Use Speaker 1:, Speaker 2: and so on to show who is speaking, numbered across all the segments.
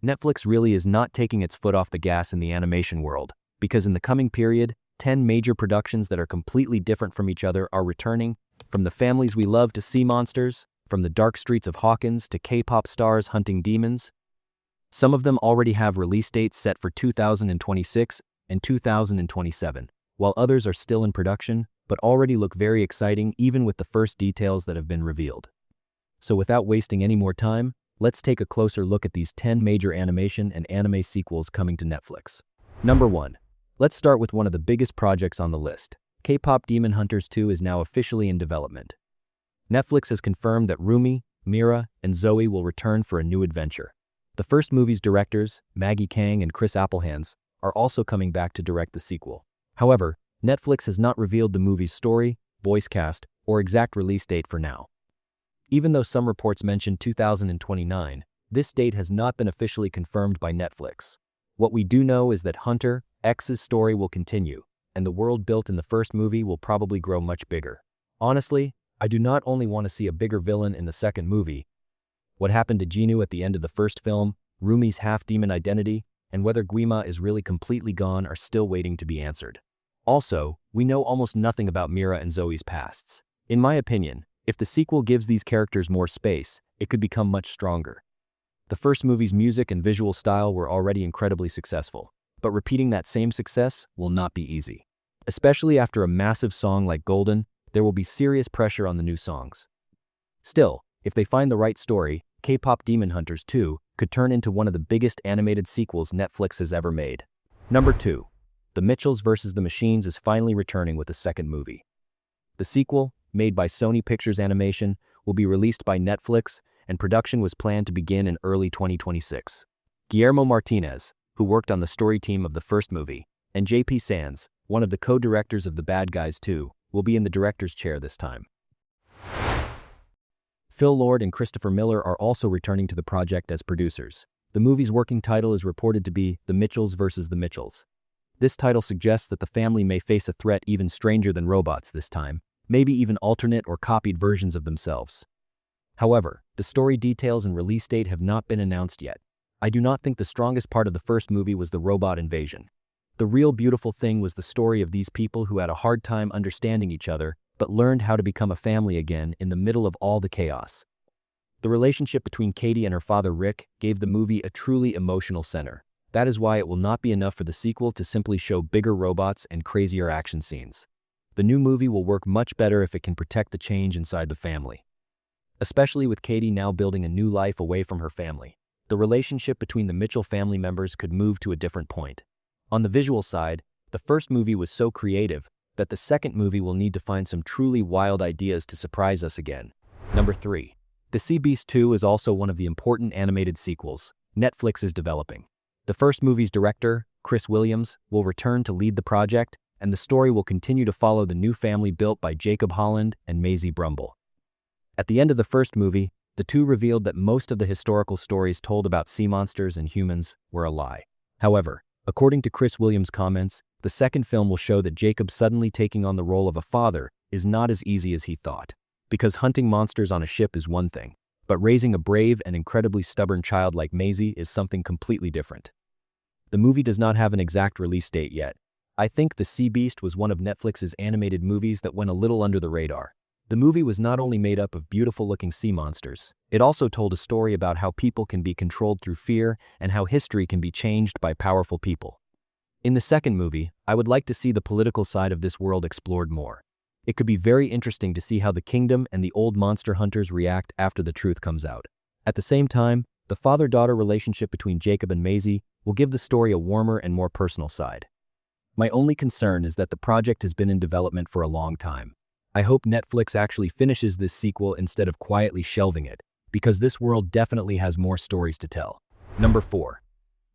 Speaker 1: Netflix really is not taking its foot off the gas in the animation world, because in the coming period, 10 major productions that are completely different from each other are returning, from the families we love to sea monsters, from the dark streets of Hawkins to K-pop stars hunting demons. Some of them already have release dates set for 2026 and 2027, while others are still in production, but already look very exciting even with the first details that have been revealed. So without wasting any more time, let's take a closer look at these 10 major animation and anime sequels coming to Netflix. Number 1. Let's start with one of the biggest projects on the list. K-pop Demon Hunters 2 is now officially in development. Netflix has confirmed that Rumi, Mira, and Zoe will return for a new adventure. The first movie's directors, Maggie Kang and Chris Applehands, are also coming back to direct the sequel. However, Netflix has not revealed the movie's story, voice cast, or exact release date for now. Even though some reports mention 2029, this date has not been officially confirmed by Netflix. What we do know is that Hunter X's story will continue, and the world built in the first movie will probably grow much bigger. Honestly, I do not only want to see a bigger villain in the second movie. What happened to Jinu at the end of the first film, Rumi's half-demon identity, and whether Guima is really completely gone are still waiting to be answered. Also, we know almost nothing about Mira and Zoe's pasts. In my opinion, if the sequel gives these characters more space, it could become much stronger. The first movie's music and visual style were already incredibly successful, but repeating that same success will not be easy. Especially after a massive song like Golden, there will be serious pressure on the new songs. Still, if they find the right story, K-pop Demon Hunters 2 could turn into one of the biggest animated sequels Netflix has ever made. Number 2. The Mitchells vs. the Machines is finally returning with a second movie. The sequel, made by Sony Pictures Animation, will be released by Netflix, and production was planned to begin in early 2026. Guillermo Martinez, who worked on the story team of the first movie, and J.P. Sands, one of the co-directors of The Bad Guys 2, will be in the director's chair this time. Phil Lord and Christopher Miller are also returning to the project as producers. The movie's working title is reported to be The Mitchells vs. the Mitchells. This title suggests that the family may face a threat even stranger than robots this time, maybe even alternate or copied versions of themselves. However, the story details and release date have not been announced yet. I do not think the strongest part of the first movie was the robot invasion. The real beautiful thing was the story of these people who had a hard time understanding each other, but learned how to become a family again in the middle of all the chaos. The relationship between Katie and her father Rick gave the movie a truly emotional center. That is why it will not be enough for the sequel to simply show bigger robots and crazier action scenes. The new movie will work much better if it can protect the change inside the family. Especially with Katie now building a new life away from her family, the relationship between the Mitchell family members could move to a different point. On the visual side, the first movie was so creative that the second movie will need to find some truly wild ideas to surprise us again. Number 3. The Sea Beast 2 is also one of the important animated sequels Netflix is developing. The first movie's director, Chris Williams, will return to lead the project, and the story will continue to follow the new family built by Jacob Holland and Maisie Brumble. At the end of the first movie, the two revealed that most of the historical stories told about sea monsters and humans were a lie. However, according to Chris Williams' comments, the second film will show that Jacob suddenly taking on the role of a father is not as easy as he thought. Because hunting monsters on a ship is one thing, but raising a brave and incredibly stubborn child like Maisie is something completely different. The movie does not have an exact release date yet. I think The Sea Beast was one of Netflix's animated movies that went a little under the radar. The movie was not only made up of beautiful-looking sea monsters, it also told a story about how people can be controlled through fear and how history can be changed by powerful people. In the second movie, I would like to see the political side of this world explored more. It could be very interesting to see how the kingdom and the old monster hunters react after the truth comes out. At the same time, the father-daughter relationship between Jacob and Maisie will give the story a warmer and more personal side. My only concern is that the project has been in development for a long time. I hope Netflix actually finishes this sequel instead of quietly shelving it, because this world definitely has more stories to tell. Number 4.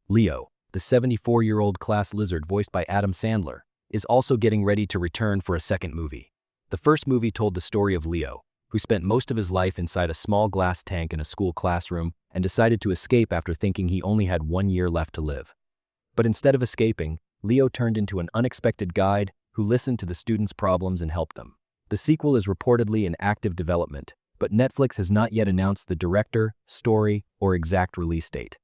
Speaker 1: Leo, the 74-year-old class lizard voiced by Adam Sandler, is also getting ready to return for a second movie. The first movie told the story of Leo, who spent most of his life inside a small glass tank in a school classroom and decided to escape after thinking he only had 1 year left to live. But instead of escaping, Leo turned into an unexpected guide who listened to the students' problems and helped them. The sequel is reportedly in active development, but Netflix has not yet announced the director, story, or exact release date.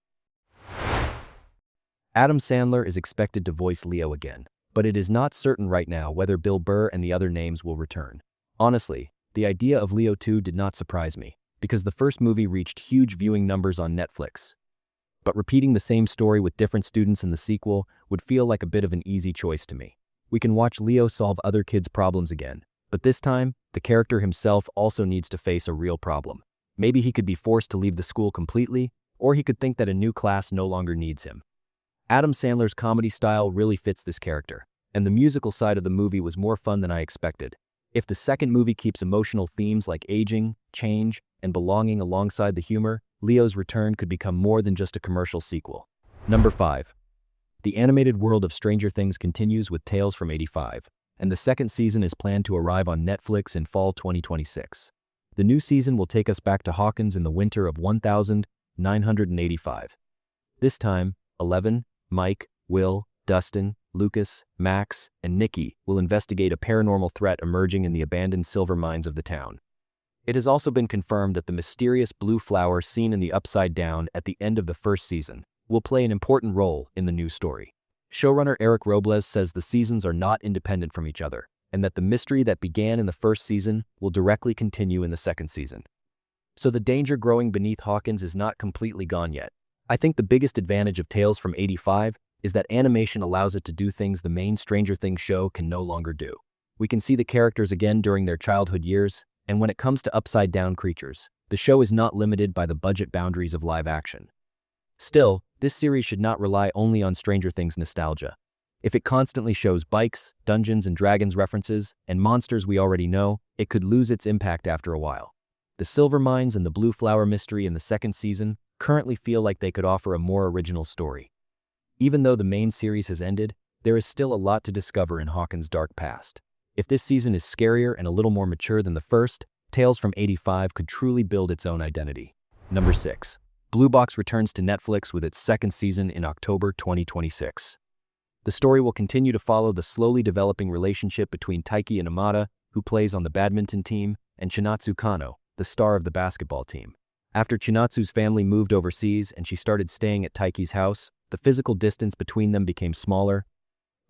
Speaker 1: Adam Sandler is expected to voice Leo again, but it is not certain right now whether Bill Burr and the other names will return. Honestly, the idea of Leo 2 did not surprise me, because the first movie reached huge viewing numbers on Netflix. But repeating the same story with different students in the sequel would feel like a bit of an easy choice to me. We can watch Leo solve other kids' problems again, but this time, the character himself also needs to face a real problem. Maybe he could be forced to leave the school completely, or he could think that a new class no longer needs him. Adam Sandler's comedy style really fits this character, and the musical side of the movie was more fun than I expected. If the second movie keeps emotional themes like aging, change, and belonging alongside the humor, Leo's return could become more than just a commercial sequel. Number 5. The animated world of Stranger Things continues with Tales from 85, and the second season is planned to arrive on Netflix in fall 2026. The new season will take us back to Hawkins in the winter of 1985. This time, 11, Mike, Will, Dustin, Lucas, Max, and Nikki will investigate a paranormal threat emerging in the abandoned silver mines of the town. It has also been confirmed that the mysterious blue flower seen in the Upside Down at the end of the first season will play an important role in the new story. Showrunner Eric Robles says the seasons are not independent from each other, and that the mystery that began in the first season will directly continue in the second season. So the danger growing beneath Hawkins is not completely gone yet. I think the biggest advantage of Tales from 85 is that animation allows it to do things the main Stranger Things show can no longer do. We can see the characters again during their childhood years, and when it comes to upside-down creatures, the show is not limited by the budget boundaries of live action. Still, this series should not rely only on Stranger Things nostalgia. If it constantly shows bikes, Dungeons and Dragons references, and monsters we already know, it could lose its impact after a while. The silver mines and the blue flower mystery in the second season currently feel like they could offer a more original story. Even though the main series has ended, there is still a lot to discover in Hawkins' dark past. If this season is scarier and a little more mature than the first, Tales from 85 could truly build its own identity. Number 6. Blue Box returns to Netflix with its second season in October 2026. The story will continue to follow the slowly developing relationship between Taiki Inamata, who plays on the badminton team, and Chinatsu Kano, the star of the basketball team. After Chinatsu's family moved overseas and she started staying at Taiki's house, the physical distance between them became smaller,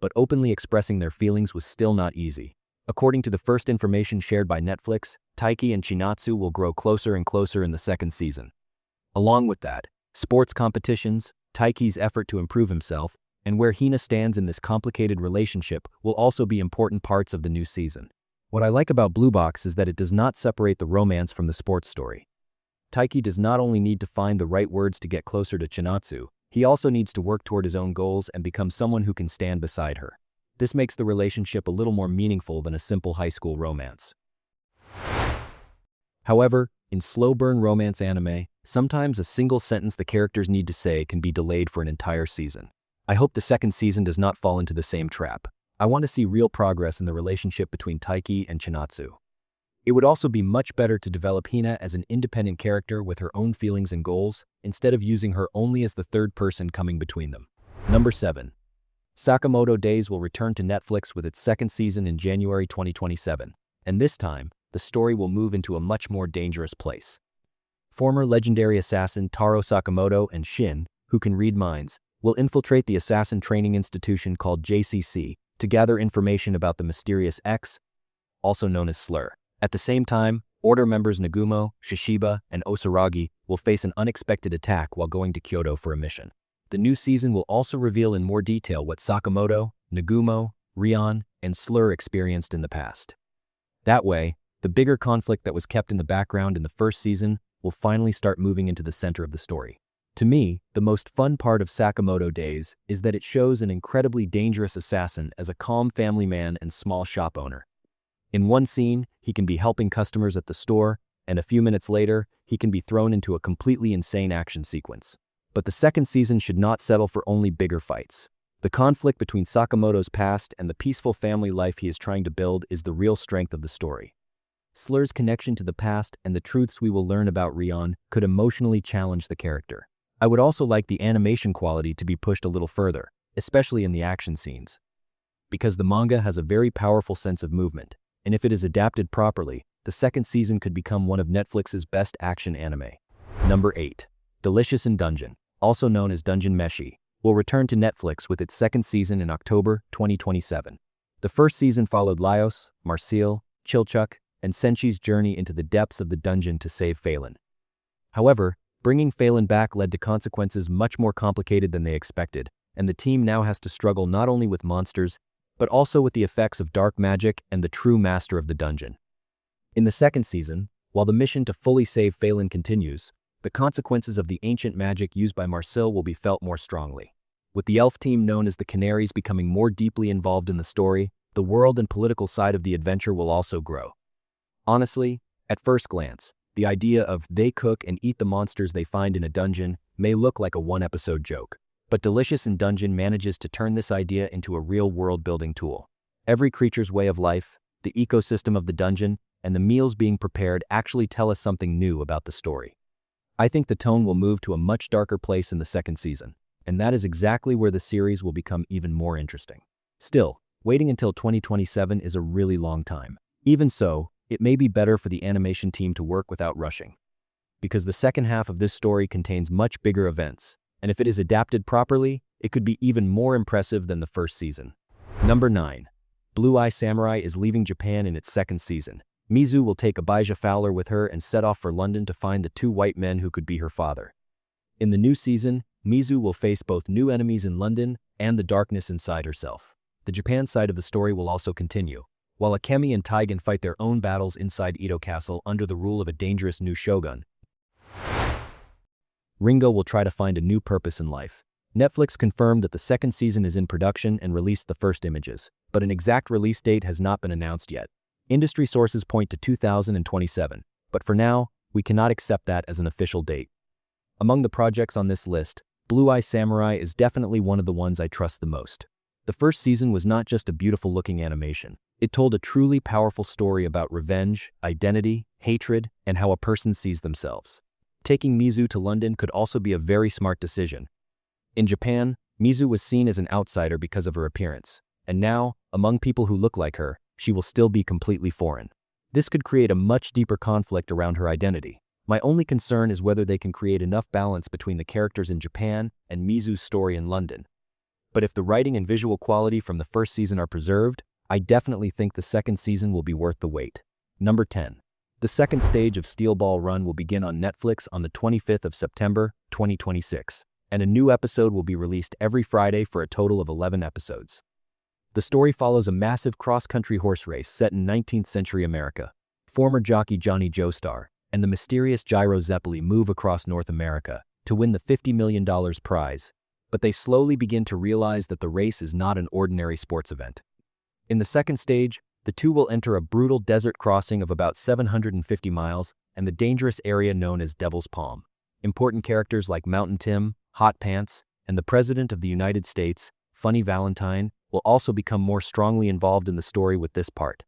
Speaker 1: but openly expressing their feelings was still not easy. According to the first information shared by Netflix, Taiki and Chinatsu will grow closer and closer in the second season. Along with that, sports competitions, Taiki's effort to improve himself, and where Hina stands in this complicated relationship will also be important parts of the new season. What I like about Blue Box is that it does not separate the romance from the sports story. Taiki does not only need to find the right words to get closer to Chinatsu, he also needs to work toward his own goals and become someone who can stand beside her. This makes the relationship a little more meaningful than a simple high school romance. However, in slow-burn romance anime, sometimes a single sentence the characters need to say can be delayed for an entire season. I hope the second season does not fall into the same trap. I want to see real progress in the relationship between Taiki and Chinatsu. It would also be much better to develop Hina as an independent character with her own feelings and goals, instead of using her only as the third person coming between them. Number 7. Sakamoto Days will return to Netflix with its second season in January 2027, and this time, the story will move into a much more dangerous place. Former legendary assassin Taro Sakamoto and Shin, who can read minds, will infiltrate the assassin training institution called JCC to gather information about the mysterious X, also known as Slur. At the same time, Order members Nagumo, Shishiba, and Osaragi will face an unexpected attack while going to Kyoto for a mission. The new season will also reveal in more detail what Sakamoto, Nagumo, Rion, and Slur experienced in the past. That way, the bigger conflict that was kept in the background in the first season will finally start moving into the center of the story. To me, the most fun part of Sakamoto Days is that it shows an incredibly dangerous assassin as a calm family man and small shop owner. In one scene, he can be helping customers at the store, and a few minutes later, he can be thrown into a completely insane action sequence. But the second season should not settle for only bigger fights. The conflict between Sakamoto's past and the peaceful family life he is trying to build is the real strength of the story. Slur's connection to the past and the truths we will learn about Rion could emotionally challenge the character. I would also like the animation quality to be pushed a little further, especially in the action scenes, because the manga has a very powerful sense of movement, and if it is adapted properly, the second season could become one of Netflix's best action anime. Number 8. Delicious in Dungeon, also known as Dungeon Meshi, will return to Netflix with its second season in October 2027. The first season followed Laios, Marcel, Chilchuk, and Senchi's journey into the depths of the dungeon to save Phelan. However, bringing Phelan back led to consequences much more complicated than they expected, and the team now has to struggle not only with monsters, but also with the effects of dark magic and the true master of the dungeon. In the second season, while the mission to fully save Phelan continues, the consequences of the ancient magic used by Marcel will be felt more strongly. With the elf team known as the Canaries becoming more deeply involved in the story, the world and political side of the adventure will also grow. Honestly, at first glance, the idea of they cook and eat the monsters they find in a dungeon may look like a one-episode joke. But Delicious in Dungeon manages to turn this idea into a real world-building tool. Every creature's way of life, the ecosystem of the dungeon, and the meals being prepared actually tell us something new about the story. I think the tone will move to a much darker place in the second season, and that is exactly where the series will become even more interesting. Still, waiting until 2027 is a really long time. Even so, it may be better for the animation team to work without rushing, because the second half of this story contains much bigger events, and if it is adapted properly, it could be even more impressive than the first season. Number 9. Blue Eye Samurai is leaving Japan in its second season. Mizu will take Abijah Fowler with her and set off for London to find the two white men who could be her father. In the new season, Mizu will face both new enemies in London and the darkness inside herself. The Japan side of the story will also continue, while Akemi and Taigen fight their own battles inside Edo Castle under the rule of a dangerous new shogun. Ringo will try to find a new purpose in life. Netflix confirmed that the second season is in production and released the first images, but an exact release date has not been announced yet. Industry sources point to 2027, but for now, we cannot accept that as an official date. Among the projects on this list, Blue Eye Samurai is definitely one of the ones I trust the most. The first season was not just a beautiful-looking animation. It told a truly powerful story about revenge, identity, hatred, and how a person sees themselves. Taking Mizu to London could also be a very smart decision. In Japan, Mizu was seen as an outsider because of her appearance, and now, among people who look like her, she will still be completely foreign. This could create a much deeper conflict around her identity. My only concern is whether they can create enough balance between the characters in Japan and Mizu's story in London. But if the writing and visual quality from the first season are preserved, I definitely think the second season will be worth the wait. Number 10. The second stage of Steel Ball Run will begin on Netflix on the 25th of September, 2026, and a new episode will be released every Friday for a total of 11 episodes. The story follows a massive cross-country horse race set in 19th century America. Former jockey Johnny Joestar and the mysterious Gyro Zeppeli move across North America to win the $50 million prize, but they slowly begin to realize that the race is not an ordinary sports event. In the second stage, the two will enter a brutal desert crossing of about 750 miles and the dangerous area known as Devil's Palm. Important characters like Mountain Tim, Hot Pants, and the President of the United States, Funny Valentine, will also become more strongly involved in the story with this part.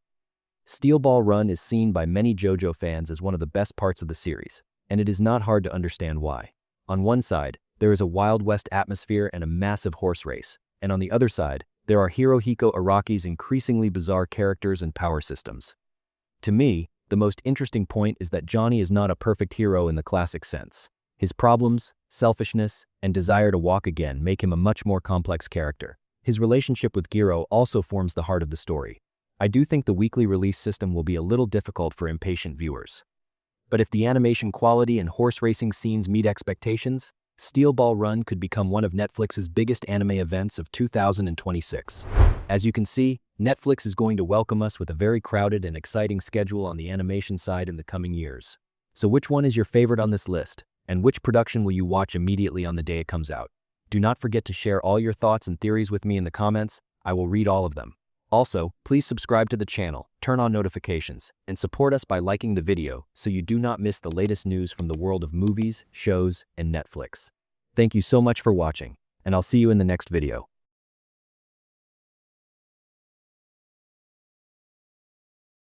Speaker 1: Steel Ball Run is seen by many JoJo fans as one of the best parts of the series, and it is not hard to understand why. On one side, there is a Wild West atmosphere and a massive horse race, and on the other side, there are Hirohiko Araki's increasingly bizarre characters and power systems. To me, the most interesting point is that Johnny is not a perfect hero in the classic sense. His problems, selfishness, and desire to walk again make him a much more complex character. His relationship with Giro also forms the heart of the story. I do think the weekly release system will be a little difficult for impatient viewers. But if the animation quality and horse racing scenes meet expectations, Steel Ball Run could become one of Netflix's biggest anime events of 2026. As you can see, Netflix is going to welcome us with a very crowded and exciting schedule on the animation side in the coming years. So which one is your favorite on this list, and which production will you watch immediately on the day it comes out? Do not forget to share all your thoughts and theories with me in the comments. I will read all of them. Also, please subscribe to the channel, turn on notifications, and support us by liking the video so you do not miss the latest news from the world of movies, shows, and Netflix. Thank you so much for watching, and I'll see you in the next video.